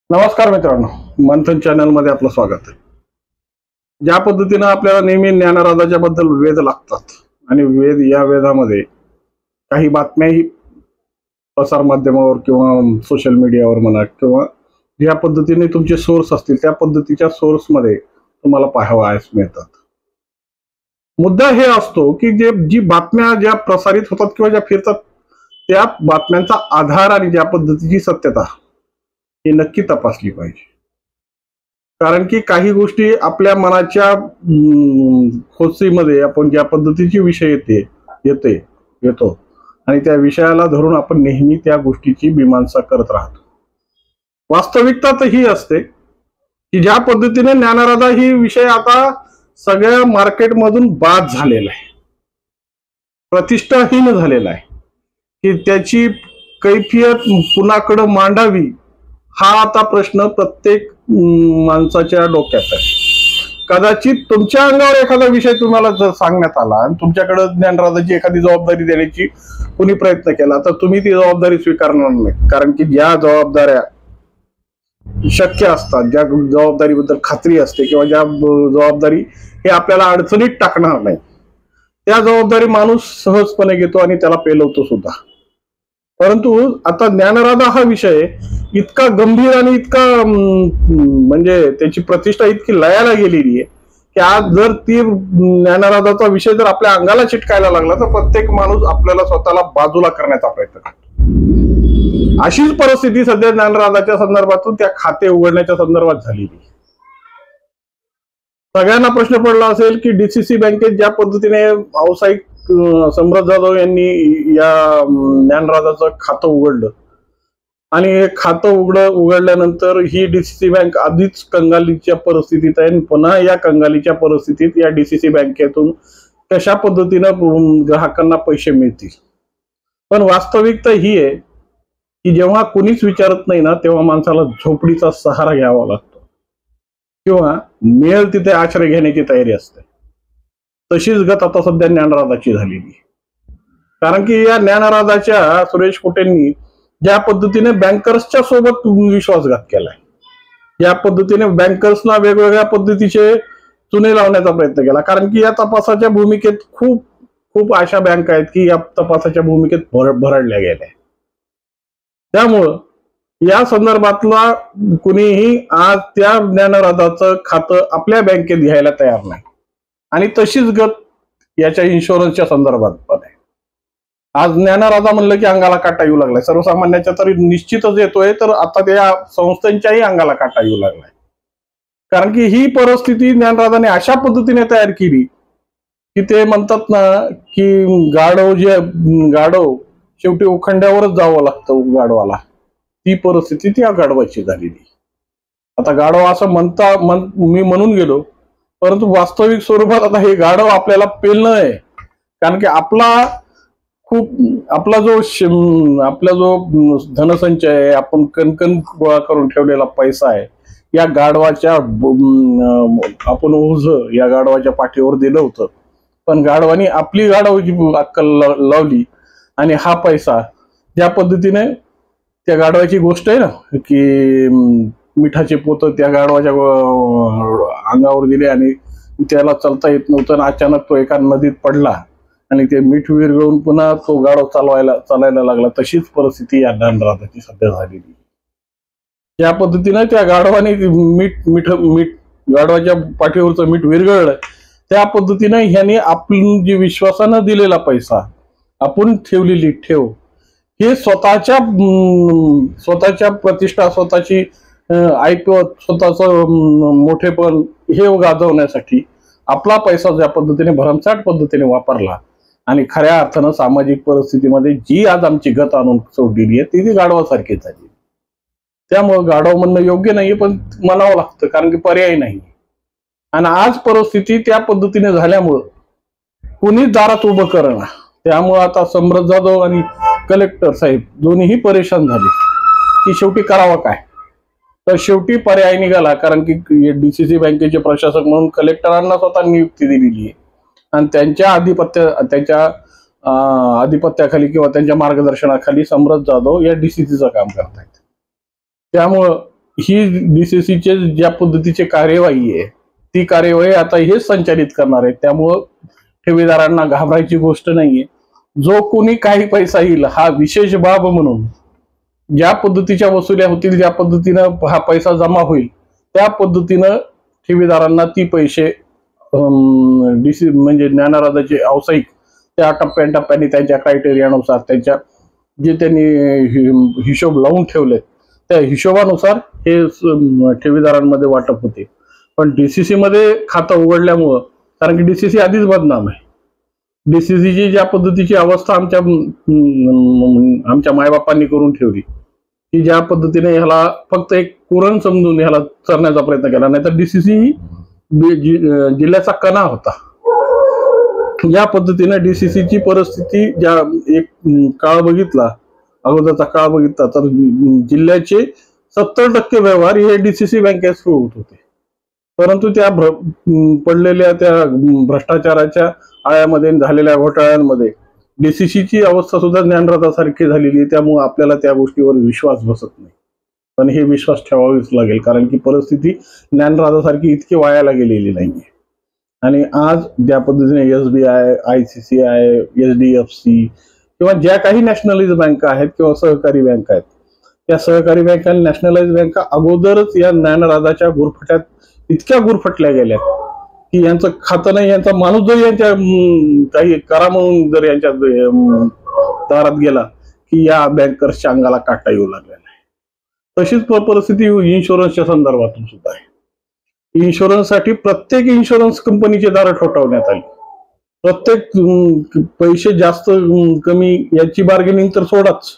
नमस्कार मित्रांनो, मंथन चॅनल मध्ये आपलं स्वागत आहे. ज्या पद्धतीने आपल्याला नेहमी ज्ञानराजाच्या बद्दल वेध लागतात आणि या वेधामध्ये काही बातम्याही प्रसार माध्यमावर किंवा सोशल मीडियावर म्हणा किंवा ज्या पद्धतीने तुमचे सोर्स असतील त्या पद्धतीच्या सोर्स मध्ये तुम्हाला पाहावयास मिळतात. मुद्दा हे असतो की जी बातम्या ज्या प्रसारित होतात किंवा ज्या फिरतात त्या बातम्यांचा आधार आणि ज्या पद्धतीची सत्यता ही नक्की तपासली पाहिजे. कारण की काही गोष्टी आपल्या मनाच्या खोचीमध्ये आपण ज्या पद्धतीची विषय येतो आणि त्या विषयाला धरून आपण नेहमी त्या गोष्टीची मीमांसा करत राहतो. वास्तविकता तर ही असते की ज्या पद्धतीने ज्ञानराजा ही विषय आता सगळ्या मार्केटमधून बाद झालेला आहे, प्रतिष्ठाहीन झालेला आहे, की त्याची कैफियत कुणाकडे मांडावी हा आता प्रश्न प्रत्येक माणसाच्या डोक्यात आहे. कदाचित तुमच्या अंगावर एखादा विषय तुम्हाला जर सांगण्यात आला आणि तुमच्याकडे ज्ञानराजाची एखादी जबाबदारी देण्याची कुणी प्रयत्न केला तर तुम्ही ती जबाबदारी स्वीकारणार नाही. कारण की ज्या जबाबदाऱ्या शक्य असतात, ज्या जबाबदारीबद्दल खात्री असते किंवा ज्या जबाबदारी हे आपल्याला अडचणीत टाकणार नाही त्या जबाबदारी माणूस सहजपणे घेतो आणि त्याला पेलवतो सुद्धा. परंतु आता ज्ञानराजा हा विषय इतका गंभीर आणि इतका म्हणजे त्याची प्रतिष्ठा इतकी लयाला गेलेली आहे की आज जर ती ज्ञानराजाचा विषय जर आपल्या अंगाला चिटकायला लागला तर प्रत्येक माणूस आपल्याला स्वतःला बाजूला करण्याचा प्रयत्न करतो. अशीच परिस्थिती सध्या ज्ञानराजाच्या संदर्भातून त्या खाते उघडण्याच्या संदर्भात झालेली. सगळ्यांना प्रश्न पडला असेल की डीसीसी बँकेत ज्या पद्धतीने व्यावसायिक सम्राट जाधव यांनी या ज्ञानराजाचं खातं उघडलं आणि हे खातं उघडल्यानंतर ही डीसीसी बँक आधीच कंगालीच्या परिस्थितीत आहे. पुन्हा या कंगालीच्या परिस्थितीत या डीसीसी बँकेतून कशा पद्धतीनं ग्राहकांना पैसे मिळतील. पण वास्तविकता ही आहे की जेव्हा कुणीच विचारत नाही ना तेव्हा माणसाला झोपडीचा सहारा घ्यावा लागतो किंवा मिळेल तिथे आश्रय घेण्याची तयारी असते. तशीच गत आता सध्या ज्ञानराजाची झालेली. कारण की या ज्ञानराजाच्या सुरेश कोटेंनी ज्या पद्धतीने बँकर्सच्या सोबत विश्वासघात केलाय, या पद्धतीने बँकर्सना वेगवेगळ्या पद्धतीचे चुने लावण्याचा प्रयत्न केला. कारण की या तपासाच्या भूमिकेत खूप खूप अशा बँक आहेत की या तपासाच्या भूमिकेत भरडल्या गेल्या. त्यामुळं या संदर्भातला कुणीही आज त्या ज्ञानराजाचं खातं आपल्या बँकेत घ्यायला तयार नाही. आणि तशीच गत याच्या इन्शुरन्सच्या संदर्भात पण आहे. आज ज्ञानराजा म्हणलं की अंगाला काटा येऊ लागलाय. सर्वसामान्याच्या तरी निश्चितच येतोय, तर आता त्या संस्थांच्याही अंगाला काटा येऊ लागलाय. कारण की ही परिस्थिती ज्ञानराजाने अशा पद्धतीने तयार केली की ते म्हणतात ना की गाढव शेवटी उखंड्यावरच जावं लागतं गाढवाला. ती परिस्थिती त्या गाढवाची झालेली. आता गाढव असं मी म्हणून गेलो, परंतु वास्तविक स्वरूपात आता हे गाढव आपल्याला पेलणं आहे. कारण की आपला जो धनसंचय आहे, आपण कणकण गोळा करून ठेवलेला पैसा आहे, या गाढवाच्या आपण ओझ या गाढवाच्या पाठीवर दिलं होतं. पण गाढवानी आपली गाढवाची अक्कल लावली आणि हा पैसा ज्या पद्धतीने त्या गाढवाची गोष्ट आहे ना की मिठाचे पोतं त्या गाढवाच्या अंगावर दिले आणि त्याला चालता येत नव्हतं आणि अचानक तो एका नदीत पडला आणि ते मीठ विरघळून पुन्हा तो गाढव चालायला लागला. तशीच परिस्थिती या ज्ञानराजाची सध्या झालेली. या पद्धतीने त्या गाढवाने गाढवाच्या पाठीवरचं मीठ विरघळलं. त्या पद्धतीने ह्याने आपण जी विश्वासानं दिलेला पैसा, आपण ठेवलेली ठेव, हे स्वतःच्या प्रतिष्ठा, स्वतःची ऐकवत, स्वतःच मोठेपण हे गाजवण्यासाठी आपला पैसा ज्या पद्धतीने भरमसाठ पद्धतीने वापरला आणि खऱ्या अर्थानं सामाजिक परिस्थितीमध्ये जी आज आमची गत आणून सोडलेली आहे ती गाढवासारखी झाली. त्यामुळं गाढव म्हणणं योग्य नाही, पण म्हणावं लागतं कारण की पर्याय नाही. आणि आज परिस्थिती त्या पद्धतीने झाल्यामुळं कुणीच दारात उभं करेना. त्यामुळं आता सम्राट जाधव आणि कलेक्टर साहेब दोन्हीही परेशान झाले की शेवटी करावं काय. तर शेवटी पर्याय निघाला. कारण की डीसीसी बँकेचे प्रशासक म्हणून कलेक्टरांना स्वतः नियुक्ती दिलेली आहे आणि त्यांच्या आधिपत्याखाली किंवा त्यांच्या मार्गदर्शनाखाली सम्राट जाधव या डीसीसीचं काम करतायत. त्यामुळं ही डीसीसीचे ज्या पद्धतीची कार्यवाही आहे ती कार्यवाही आता हेच संचालित करणार आहे. त्यामुळं ठेवीदारांना घाबरायची गोष्ट नाहीये. जो कोणी काही पैसा येईल हा विशेष बाब म्हणून ज्या पद्धतीच्या वसुल्या होतील, ज्या पद्धतीनं हा पैसा जमा होईल त्या पद्धतीनं ठेवीदारांना ती पैसे डीसी म्हणजे ज्ञानराजाचे व्यावसायिक त्या टप्प्याटप्प्याने त्यांच्या क्रायटेरियानुसार त्यांच्या जे त्यांनी हिशोब लावून ठेवलेत त्या हिशोबानुसार हे ठेवीदारांमध्ये वाटप होते. पण डीसीसी मध्ये खातं उघडल्यामुळं, कारण की डीसीसी आधीच बदनाम आहे, डीसीसीची ज्या पद्धतीची अवस्था आमच्या मायबापांनी करून ठेवली की ज्या पद्धतीने ह्याला फक्त एक कुरण समजून ह्याला चरण्याचा प्रयत्न केला, नाही तर डीसीसी ही जिल्ह्याचा कणा होता. या पद्धतीने डीसीसीची परिस्थिती ज्या एक काळ बघितला, अगोदरचा काळ बघितला तर जिल्ह्याचे 70% व्यवहार हे डीसीसी बँकेत सुरू होत होते. परंतु त्या पडलेल्या त्या भ्रष्टाचाराच्या आळ्यामध्ये झालेल्या घोटाळ्यांमध्ये डीसीसीची अवस्था सुद्धा ज्ञानराजासारखी झालेली आहे. त्यामुळे आपल्याला त्या गोष्टीवर विश्वास बसत नाही. पण हे विश्वास ठेवावीच लागेल, कारण की परिस्थिती ज्ञानराजासारखी इतकी वायाला गेलेली नाहीये. आणि आज ज्या पद्धतीने SBI, ICCI, HDFC किंवा ज्या काही नॅशनलाइज बँका आहेत किंवा सहकारी बँका आहेत, त्या सहकारी बँका आणि नॅशनलाइज बँका अगोदरच या ज्ञानराजाच्या गुरफट्यात इतक्या गुरफटल्या गेल्या की यांचं खातं नाही, यांचा माणूस जर यांच्या काही करा म्हणून जर यांच्या दारात गेला की या बँकर्सच्या अंगाला काटा येऊ लागलेला आहे. तशीच परिस्थिती इन्शुरन्सच्या संदर्भातून सुद्धा आहे. इन्शुरन्ससाठी प्रत्येक इन्शुरन्स कंपनीचे दार ठोठावण्यात आली. प्रत्येक पैसे जास्त कमी याची बार्गेनिंग तर सोडाच,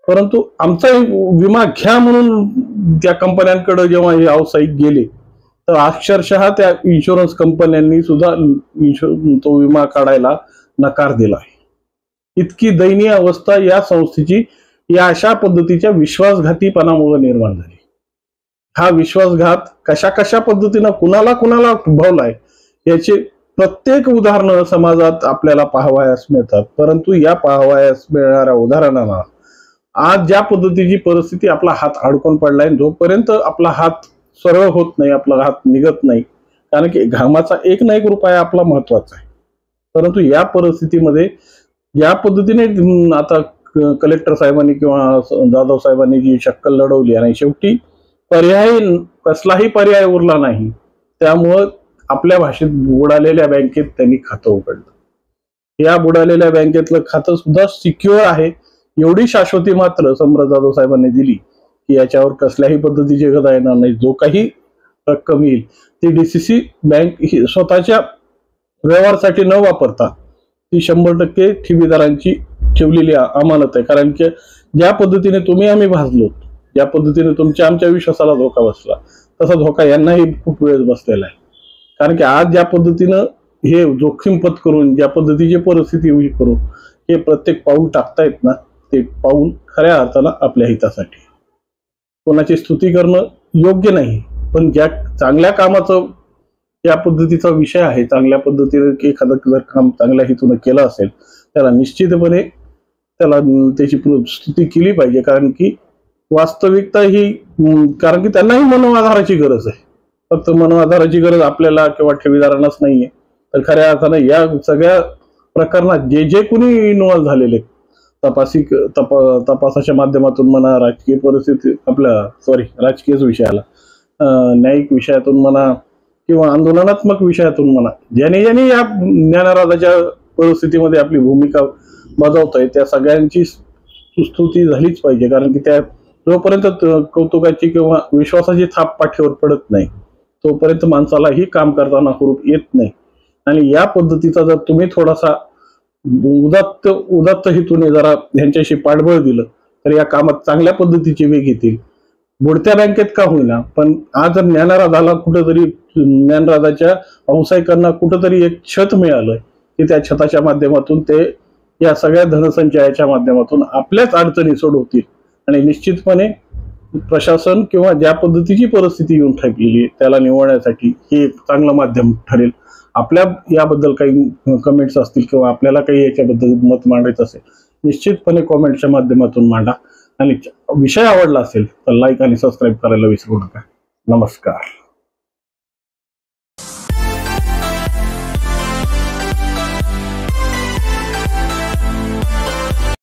परंतु आमचा विमा घ्या म्हणून त्या कंपन्यांकडे जेव्हा हे व्यावसायिक गेले तर अक्षरशः त्या इन्शुरन्स कंपन्यांनी सुद्धा तो विमा काढायला नकार दिला आहे. इतकी दयनीय अवस्था या संस्थेची या अशा पद्धतीच्या विश्वासघातीपणामुळे निर्माण झाली. हा विश्वासघात कशा पद्धतीनं कुणाला उद्भवलाय याचे प्रत्येक उदाहरणं समाजात आपल्याला पाहावयास मिळतात. परंतु या पाहावयास मिळणाऱ्या उदाहरणांना आज ज्या पद्धतीची परिस्थिती, आपला हात अडकून पडलाय, जोपर्यंत आपला हात सरळ होत नाही, आपला हात निघत नाही, कारण की घामाचा एक ना एक रुपया आपला महत्वाचा आहे. परंतु या परिस्थितीमध्ये या पद्धतीने आता कलेक्टर साहेबांनी किंवा जाधव साहेबांनी जी शक्कल लढवली आणि शेवटी कसलाही पर्याय उरला नाही, त्यामुळं आपल्या भाषेत बुडालेल्या बँकेत त्यांनी खातं उघडलं. या बुडालेल्या बँकेतलं खातं सुद्धा सिक्युअर आहे एवढी शाश्वती मात्र सम्राट जाधव साहेबांनी दिली की याच्यावर कसल्याही पद्धतीची गदा येणार नाही. जो काही रक्कम येईल ती डीसीसी बँक ही स्वतःच्या व्यवहारासाठी न वापरता ती 100% ठेवीदारांची ठेवलेली अमानत आहे. कारण की ज्या पद्धतीने तुम्ही आम्ही भाजलो, ज्या पद्धतीने तुमच्या आमच्या विश्वासाला धोका बसला, तसा धोका यांनाही खूप वेळेस बसलेला आहे. कारण की आज ज्या पद्धतीनं हे जोखीम पत्करून, ज्या पद्धतीची परिस्थिती उभी करून हे प्रत्येक पाऊल टाकतायत ना, ते पाऊल खऱ्या अर्थानं आपल्या हितासाठी. कोणाची स्तुती करणं योग्य नाही, पण ज्या चांगल्या कामाचं या पद्धतीचा विषय आहे, चांगल्या पद्धतीने एखादं जर काम चांगल्या हेतून केलं असेल त्याला निश्चितपणे त्याची स्तुती केली पाहिजे. कारण की वास्तविकता ही, कारण की त्यांनाही मनोआधाराची गरज आहे. फक्त मनोआधाराची गरज आपल्याला किंवा ठेवीदारांनाच नाहीये, तर खऱ्या अर्थानं या सगळ्या प्रकरणात जे कोणी इन्व्हॉल्व झालेले तपासाच्या माध्यमातून म्हणा, राजकीय परिस्थिती राजकीय विषयाला, न्यायिक विषयातून म्हणा किंवा आंदोलनात्मक विषयातून म्हणा, ज्याने या ज्ञानराजाच्या परिस्थितीमध्ये आपली भूमिका बजावतोय त्या सगळ्यांची स्तुती झालीच पाहिजे. कारण की त्या जोपर्यंत कौतुकाची किंवा विश्वासाची थाप पाठीवर पडत नाही तोपर्यंत माणसाला ही काम करताना हुरूप येत नाही. आणि या पद्धतीचा जर तुम्ही थोडासा उदात्त हेतूने जरा ह्यांच्याशी पाठबळ दिलं तर या कामात चांगल्या पद्धतीचे वेग येतील. बुडत्या बँकेत का होईना, पण आज ज्ञानराजाला कुठंतरी, ज्ञानराजाच्या व्यावसायिकांना कुठंतरी एक छत मिळालंय की त्या छताच्या माध्यमातून ते या सगळ्या धनसंचयाच्या माध्यमातून आपल्याच अडचणी सोडवतील. आणि निश्चितपणे प्रशासन किंवा ज्या पद्धतीची परिस्थिती येऊन ठेपलेली त्याला निवडण्यासाठी हे एक चांगलं माध्यम ठरेल. आपल्या याबद्दल काही कमेंट्स असतील किंवा आपल्याला काही याच्याबद्दल मत मांडायचं असेल, निश्चितपणे कॉमेंटच्या माध्यमातून मांडा. आणि विषय आवडला असेल तर लाईक आणि सबस्क्राईब करायला विसरू नका. नमस्कार.